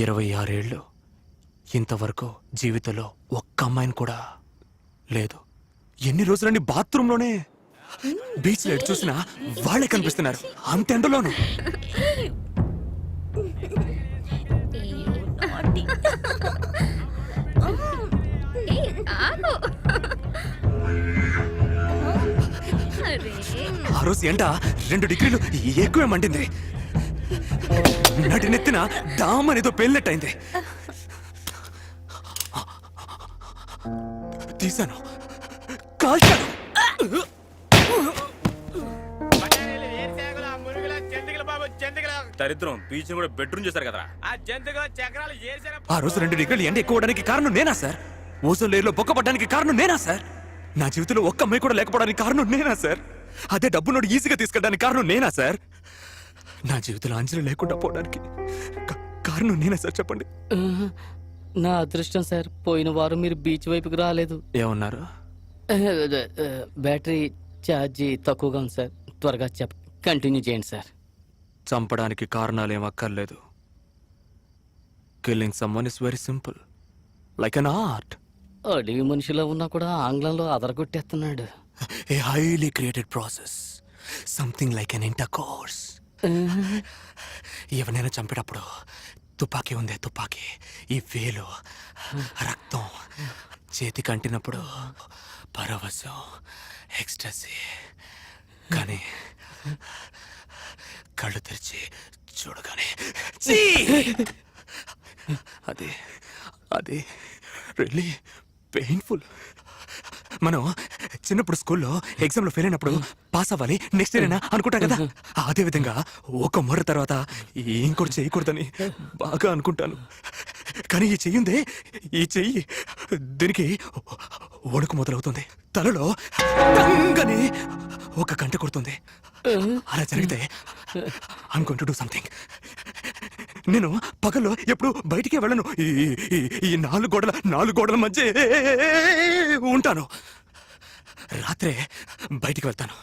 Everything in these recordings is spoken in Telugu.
26 ఏళ్ళు ఇంతవరకు జీవితంలో ఒక్క అమ్మాయిని కూడా లేదు. ఎన్ని రోజులని బాత్రూంలోనే బీచ్ లో చూసినా వాళ్ళే కనిపిస్తున్నారు, అంత ఎండలోను. ఆ రోజు ఎండ 2 డిగ్రీలు ఎక్కువే మండింది. నటినెత్తిన డామ్ అనేదో పేలినట్టయింది. తీశాను, కాల్చాను. దరిద్రం బీచ్ కూడా బెడ్రూమ్ చేశారు కదా. ఆ రోజు 2 డిగ్రీలు ఎండ ఎక్కువ అవడానికి కారణం నేనా సార్? ఓజోన్ లేయర్లో బొక్క పడ్డానికి కారణం నేనా సార్? నా జీవితంలో ఒక్క అమ్మాయి కూడా లేకపోవడానికి కారణం నేనా సార్? అదే డబ్బు నోడు ఈజీగా తీసుకెళ్ళడానికి కారణం నేనా సార్? నా జీవితంలో అంజలి లేకుండా పోవడానికి కారణం నేనా సార్? చెప్పండి. నా అదృష్టం సార్, పోయిన వారం మీరు బీచ్ వైపుకి రాలేదు. ఏమన్నారు? బ్యాటరీ ఛార్జీ తక్కువగా ఉంది సార్. త్వరగా కంటిన్యూ చేయండి సార్. చంపడానికి కారణాలు ఏం అక్కర్లేదు. Killing someone is very simple, like an art. అడవి మనిషిలో ఉన్నా కూడా ఆంగ్లంలో అదరగొట్టేస్తున్నాడు. A highly created process, something like an intercourse. ఎవరైనా చంపేటప్పుడు తుపాకీ ఉందే తుపాకీ, ఈ వేలు రక్తం చేతికి అంటినప్పుడు పరవశం, ఎక్స్టసీ. కానీ కళ్ళు తెరిచి చూడగానే అది అది రియల్లీ పెయిన్ఫుల్. మనం చిన్నప్పుడు స్కూల్లో ఎగ్జామ్లో ఫెయిల్ అయినప్పుడు పాస్ అవ్వాలి, నెక్స్ట్ ఇయర్ అయినా అనుకుంటాం కదా. అదే విధంగా ఒక మొర్ర తర్వాత ఇంకోటి చేయకూడదని బాగా అనుకుంటాను. కానీ ఈ చెయ్యిందే, ఈ చెయ్యి దీనికి వణుకు మొదలవుతుంది. తలలో టంగని ఒక గంట కొడుతుంది. అలా జరిగితే I'm going to do something. నేను పగల్లో ఎప్పుడు బయటికే వెళ్ళను. ఈ నాలుగు గోడల మధ్య ఉంటాను. రాత్రే బయటికి వెళ్తాను.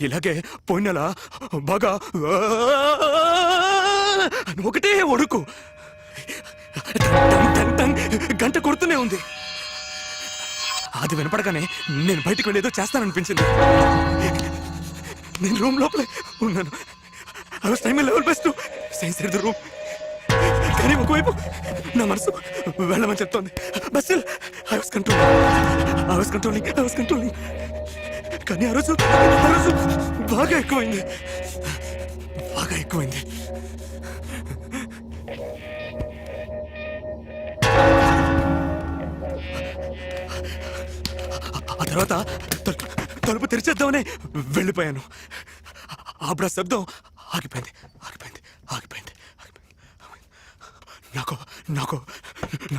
ఇలాగే పోయిన నెల బాగా ఒకటే వణుకు గంట కొడుతూనే ఉంది. అది వినపడగానే నేను బయటకు వెళ్ళేదో చేస్తాననిపించింది. నేను రూమ్ లోపలే ఉన్నాను. I was trying my level best to stay inside the room. కానీ ఒకవైపు నా మనసు వెళ్ళమని చెప్తోంది. But still I was controlling. కానీ ఆ రోజు బాగా ఎక్కువైంది. ఆ తర్వాత తలుపు తెరిచేద్దామని వెళ్ళిపోయాను. అప్పుడు ఆ శబ్దం ఆగిపోయింది.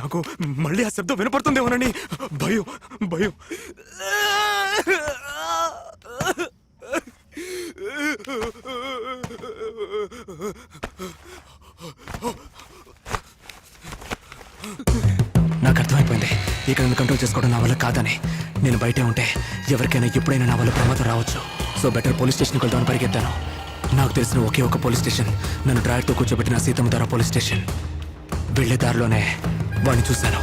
నాకు మళ్ళీ ఆ శబ్దం వినపడుతుందేమోనని భయం. నాకు అర్థమైపోయింది, ఇక్కడ కంట్రోల్ చేసుకోవడం నా వల్ల కాదని. నేను బయటే ఉంటే ఎవరికైనా ఎప్పుడైనా నా వల్ల ప్రమాదం రావచ్చు. సో బెటర్ పోలీస్ స్టేషన్కి వెళ్దామని పరిగెత్తాను. నాకు తెలిసిన ఒకే ఒక పోలీస్ స్టేషన్, నన్ను డ్రైవర్తో కూర్చోబెట్టిన సీతమ్మధార పోలీస్ స్టేషన్. వెళ్లే దారిలోనే వాడిని చూశాను.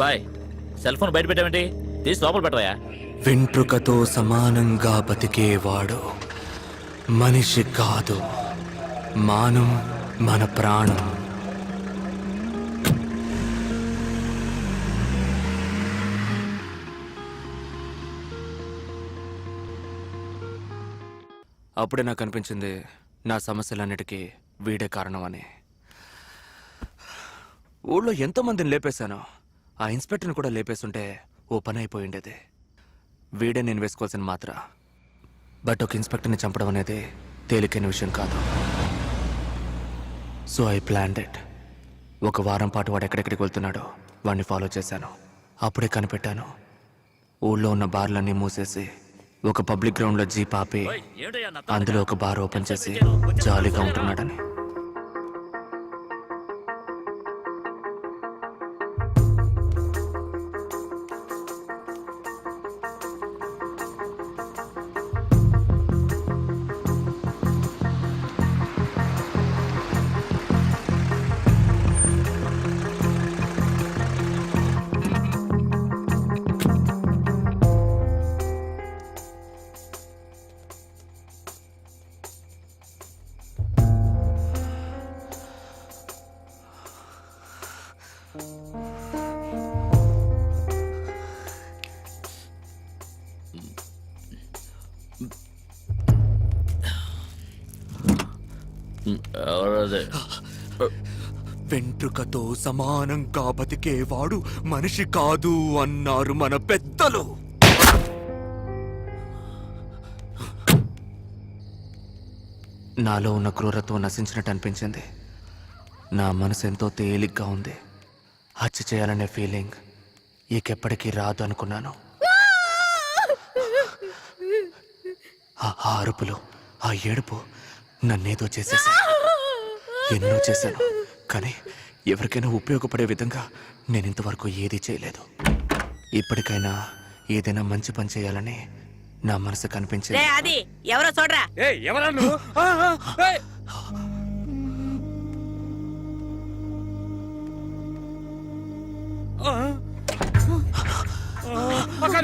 బాయ్, సెల్ ఫోన్ బయట పెట్టామండి, తీసి లోపల పెట్టవా. వెంట్రుకతో సమానంగా బతికేవాడు మనిషి కాదు, మానం మన ప్రాణం. అప్పుడే నాకు అనిపించింది నా సమస్యలన్నిటికీ వీడే కారణం అని. ఊళ్ళో ఎంతోమందిని లేపేశాను, ఆ ఇన్స్పెక్టర్ని కూడా లేపేస్తుంటే ఓ పని అయిపోయిండేది. వీడే నేను వేసుకోవాల్సిన మాత్ర. బట్ ఒక ఇన్స్పెక్టర్ని చంపడం అనేది తేలికైన విషయం కాదు. So I planned it. ఒక వారం పాటు వాడు ఎక్కడెక్కడికి వెళ్తున్నాడో వాడిని ఫాలో చేశాను. అప్పుడే కనిపెట్టాను, ఊళ్ళో ఉన్న బార్లన్నీ మూసేసి ఒక పబ్లిక్ గ్రౌండ్లో జీప్ ఆపి అందులో ఒక బార్ ఓపెన్ చేసి జాలీగా ఉంటున్నాడని. ఎవరది? వెంట్రుకతో సమానంగా బతికేవాడు మనిషి కాదు అన్నారు మన పెద్దలు. నాలో ఉన్న క్రూరత్వం నశించినట్టు అనిపించింది. నా మనసు ఎంతో తేలిగ్గా ఉంది. హత్య చేయాలనే ఫీలింగ్ ఇకెప్పటికీ రాదు అనుకున్నాను. ఆ అరుపులు, ఆ ఏడుపు నన్నేదో చేసేసా. ఎన్నో చేశాను, కానీ ఎవరికైనా ఉపయోగపడే విధంగా నేను ఇంతవరకు ఏదీ చేయలేదు. ఇప్పటికైనా ఏదైనా మంచి పని చేయాలని నా మనసు కనిపించింది. అది ఎవరో చూడరా. ఎవరా నువ్వు?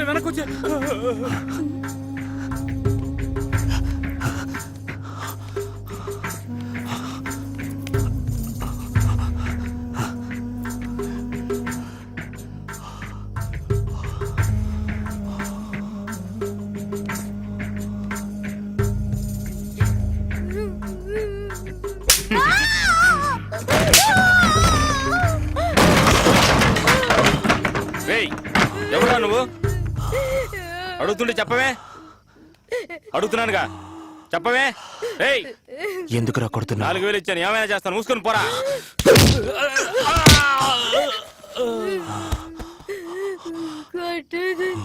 వెనక్కి వచ్చే ఎవరా నువ్వు? అడుగుతుంటే చెప్పవే. అడుగుతున్నానుగా, చెప్పవే. ఏయ్, ఎందుకురా కొడుతున్నా? 4000 ఇచ్చాను, ఏమైనా చేస్తాను, మూసుకొని పోరా.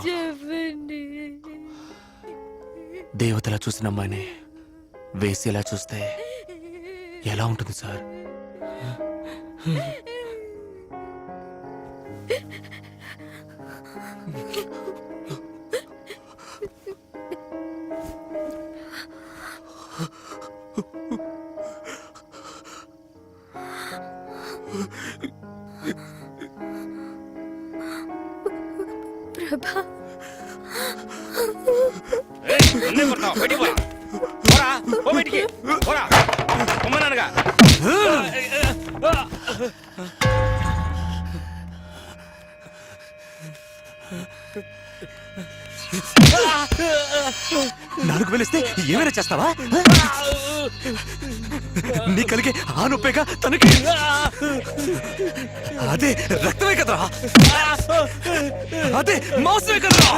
చెప్పండి. దేవతలా చూసిన అమ్మాయిని వేసేలా చూస్తే ఎలా ఉంటుంది సార్? ప్రభా, నన్నే కొడతావా? బయటికి పోరా. పోరా, పో బయటికి. పోరా, పొమ్మన్నానుగా. నాలుగు వేలిస్తే ఏమైనా చేస్తావా? నీ కలిగే ఆ నొప్పేగా తనకి. అదే రక్తమే కదరా, అదే మాంసమే కదరా.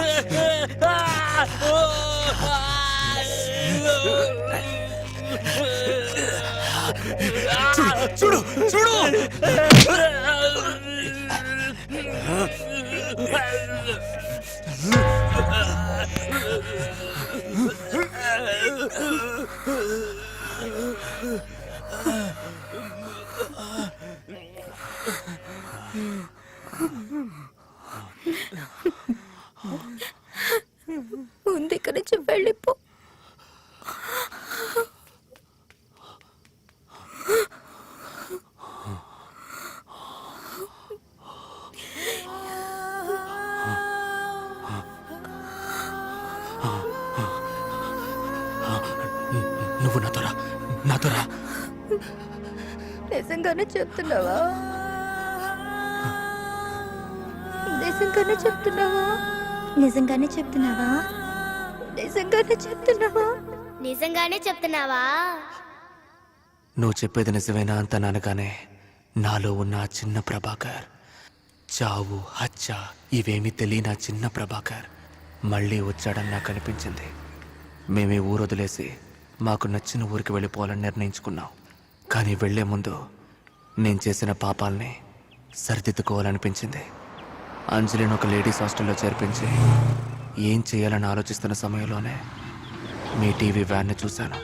చూడు చూడు చూడు. ముందు ఇక్కడి నుంచి వెళ్ళిపో. నువ్వు నాతోరా, నాతోరా. నిజంగానే చెప్తున్నావా? నిజంగానే చెప్తున్నావా? నిజంగానే చెప్తున్నావా? నిజంగానే చెప్తున్నావా? నిజంగానే చెప్తున్నావా? నువ్వు చెప్పేది నిజమేనా అంత అనగానే నాలో ఉన్న ఆ చిన్న ప్రభాకర్, చావు హత్య ఇవేమీ తెలియని ఆ చిన్న ప్రభాకర్ మళ్ళీ వచ్చాడని నాకు అనిపించింది. మేమే ఊరు వదిలేసి మాకు నచ్చిన ఊరికి వెళ్ళిపోవాలని నిర్ణయించుకున్నాం. కానీ వెళ్లే ముందు నేను చేసిన పాపాల్ని సరిదిద్దుకోవాలనిపించింది. అంజలిని ఒక లేడీస్ హాస్టల్లో చేర్పించి ఏం చేయాలని ఆలోచిస్తున్న సమయంలోనే మీ టీవీ వ్యాన్ని చూశాను.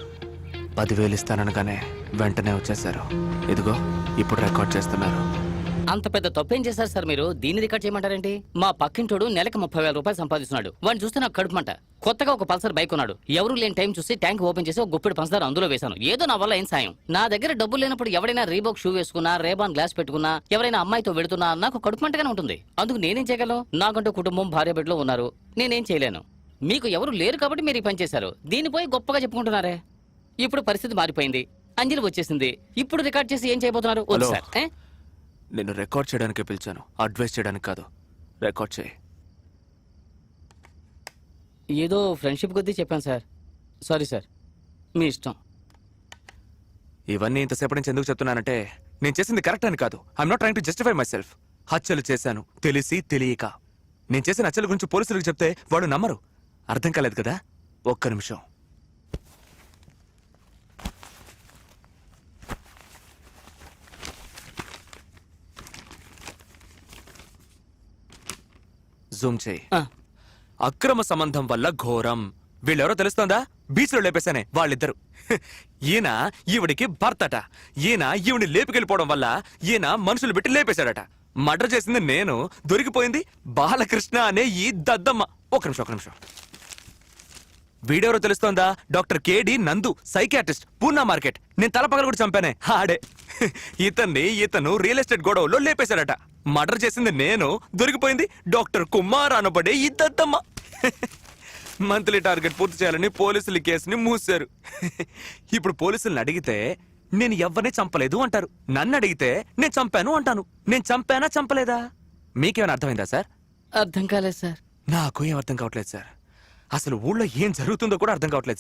10,000 ఇస్తాననగానే వెంటనే వచ్చేశారు. ఇదిగో ఇప్పుడు రికార్డ్ చేస్తున్నారు. అంత పెద్ద తప్పేం చేశారు సార్ మీరు? దీన్ని రికార్డ్ చేయమంటారేంటి? మా పక్కింటోడు నెలకు 30,000 రూపాయలు సంపాదిస్తున్నాడు. వాడిని చూస్తే నాకు కడుపుమంట. కొత్తగా ఒక పల్సర్ బైక్ ఉన్నాడు. ఎవరు లేని టైం చూసి ట్యాంక్ ఓపెన్ చేసి ఒక గుప్పెడు పంచదార అందులో వేశాను. ఏదో నా వల్ల ఏం సాయం. నా దగ్గర డబ్బులు లేనప్పుడు ఎవరైనా రీబాక్ షూ వేసుకున్నా, రేబాన్ గ్లాస్ పెట్టుకున్నా, ఎవరైనా అమ్మాయితో వెళుతున్నా నాకు కడుపుమంటగానే ఉంటుంది. అందుకు నేనేం చేయగలను? నాకంటూ కుటుంబం, భార్య బిడ్డలు ఉన్నారు. నేనేం చేయలేను. మీకు ఎవరు లేరు కాబట్టి మీరు ఈ పని చేశారు. దీన్ని పోయి గొప్పగా చెప్పుకుంటున్నారే. ఇప్పుడు పరిస్థితి మారిపోయింది. అంజలి వచ్చేసింది. ఇప్పుడు రికార్డ్ చేసి ఏం చేయబోతున్నారు? వద్దు హలో. సార్. నేను రికార్డ్ చేయడానికే పిలిచాను, అడ్వైస్ చేయడానికి కాదు. రికార్డ్ చేయి. ఏదో ఫ్రెండ్షిప్ కొద్దీ చెప్పాను సార్. సారీ సార్, మీ ఇష్టం. ఇవన్నీ ఇంతసేపటి నుంచి ఎందుకు చెప్తున్నానంటే నేను చేసింది కరెక్ట్ అని కాదు. I'm not trying to justify my self. హత్యలు చేశాను తెలిసి తెలియక. నేను చేసిన హత్యల గురించి పోలీసులకు చెప్తే వాళ్ళు నమ్మరు. అర్థం కాలేదు కదా? ఒక్క నిమిషం. జూమ్ చేయి. ఆ, అక్రమ సంబంధం వల్ల ఘోరం. వీళ్ళెవరో తెలుస్తోందా? బీచ్ లో లేపేశానే వాళ్ళిద్దరు. ఈయన ఈవిడికి భర్తట. ఈయన ఈవిని లేపుకెళ్ళిపోవడం వల్ల ఈయన మనుషులు పెట్టి లేపేశాడట. మర్డర్ చేసింది నేను, దొరికిపోయింది బాలకృష్ణ అనే ఈ దద్దమ్మ. ఒక నిమిషం. వీడెవరో తెలుస్తోందా? డాక్టర్ కేడి నందు, సైకియాట్రిస్ట్, పూనా మార్కెట్. నేను తలపగలు కూడా చంపానే ఆడే. ఇతను రియల్ ఎస్టేట్ గొడవలో లేపేశాడట. మర్డర్ చేసింది నేను, దొరికిపోయింది డాక్టర్ కుమార్ అనబడే ఈ దద్దమ్మ. మంత్లీ టార్గెట్ పూర్తి చేయాలని పోలీసులు ఈ కేసుని మూసారు. ఇప్పుడు పోలీసుల్ని అడిగితే నేను ఎవరిని చంపలేదు అంటారు. నన్ను అడిగితే నేను చంపాను అంటాను. నేను చంపానా చంపలేదా? మీకేమైనా అర్థమైందా సార్? అర్థం కాలేదు సార్. నాకు ఏం అర్థం కావట్లేదు సార్. అసలు ఊళ్ళో ఏం జరుగుతుందో కూడా అర్థం కావట్లేదు.